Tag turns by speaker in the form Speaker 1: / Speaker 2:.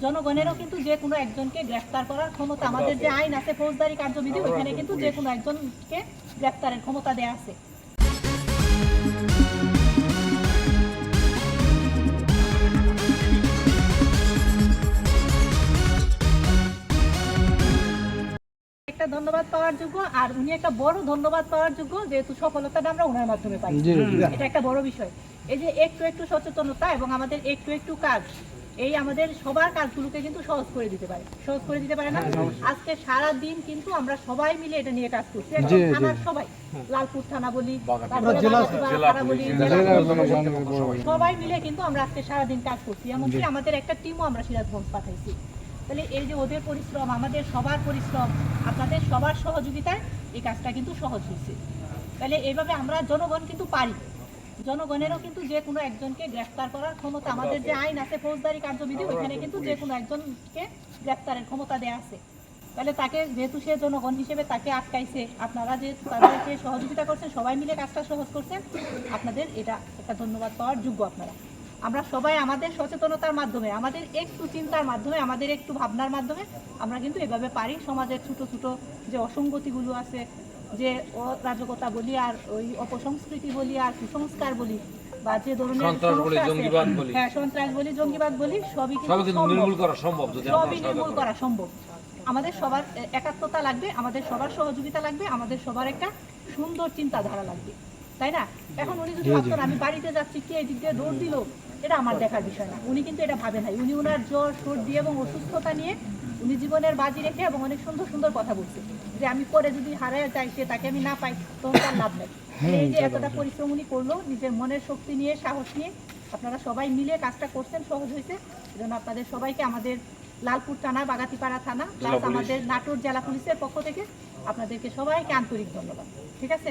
Speaker 1: জনগণেরও কিন্তু যে কোনো একজনকে গ্রেফতার করার ক্ষমতা, আমাদের যে আইন আছে ফৌজদারি কার্যবিধি, ওখানে কিন্তু যে কোনো একজনকে গ্রেফতারের ক্ষমতা দেয়া আছে। একটা ধন্যবাদ পাওয়ার যোগ্য, আর উনি একটা বড় ধন্যবাদ পাওয়ার যোগ্য, যেহেতু সফলতাটা আমরা ওনার মাধ্যমে পাই। এটা একটা বড় বিষয়। এই যে একটু একটু সচেতনতা এবং আমাদের একটু একটু কাজ, এই আমাদের সবার কাজগুলোকে কিন্তু সহজ করে দিতে পারে, সহজ করে দিতে পারে না? আজকে সারা দিন কিন্তু আমরা সবাই মিলে এটা নিয়ে কাজ করছি, থানার সবাই, লালপুর থানা বলি, থানা বলি, সবাই মিলে কিন্তু আমরা আজকে সারাদিন কাজ করছি। এমনকি আমাদের একটা টিমও আমরা সিরাজগঞ্জ পাঠাইছি। তাহলে এই যে ওদের পরিশ্রম, আমাদের সবার পরিশ্রম, আপনাদের সবার সহযোগিতায় এই কাজটা কিন্তু সহজ হয়েছে। তাহলে এইভাবে আমরা জনগণ কিন্তু পারি, জনগণেরও কিন্তু যে কোনো একজনকে গ্রেফতার করার ক্ষমতা, আমাদের যে আইন আছে ফৌজদারি কার্যবিধি, ওইখানে কিন্তু যে কোনো একজনকে গ্রেফতারের ক্ষমতা দেয়া আছে। তাহলে তাকে, যেহেতু সে জনগণ হিসেবে তাকে আটকাইছে, আপনারা যে তাদেরকে সহযোগিতা করছেন, সবাই মিলে কাজটা সহজ করছেন, আপনাদের এটা একটা ধন্যবাদ পাওয়ার যোগ্য। আপনারা, আমরা সবাই আমাদের সচেতনতার মাধ্যমে, আমাদের একটু চিন্তার মাধ্যমে, আমাদের একটু ভাবনার মাধ্যমে আমরা কিন্তু এভাবে পারি সমাজের ছোট ছোট যে অসঙ্গতিগুলো আছে, যে অরাজকতা বলি, আর ওই অপসংস্কৃতি বলি, আর কুসংস্কার বলি, বা যে ধরনের সন্ত্রাস বলি, জঙ্গিবাদ বলি, সবই কিন্তু নির্মূল করা সম্ভব। সবই নির্মূল করা সম্ভব। আমাদের সবার একাত্মতা লাগবে, আমাদের সবার সহযোগিতা লাগবে, আমাদের সবার একটা সুন্দর চিন্তাধারা লাগবে, তাই না? এখন উনি যদি ভাবতেন আমি বাড়িতে যাচ্ছি, কি এই দিক দিয়ে দৌড় দিল, এটা আমার দেখার বিষয় না। উনি কিন্তু এটা ভাবে নাই। উনি ওনার জ্বর, সর্দি এবং অসুস্থতা নিয়ে উনি জীবনের বাজি রেখে এবং অনেক সুন্দর সুন্দর কথা বলছে, যে আমি পরে যদি হারায় যাই, সে তাকে আমি না পাই, তখন তার লাভ নেই। এই যে এতটা পরিশ্রম উনি করলো, নিজের মনের শক্তি নিয়ে, সাহস নিয়ে, আপনারা সবাই মিলে কাজটা করছেন, সহজ হয়েছে। এজন্য আপনাদের সবাইকে আমাদের লালপুর থানা, বাগাতিপাড়া থানা, প্লাস আমাদের নাটোর জেলা পুলিশের পক্ষ থেকে আপনাদেরকে সবাইকে আন্তরিক ধন্যবাদ। ঠিক আছে?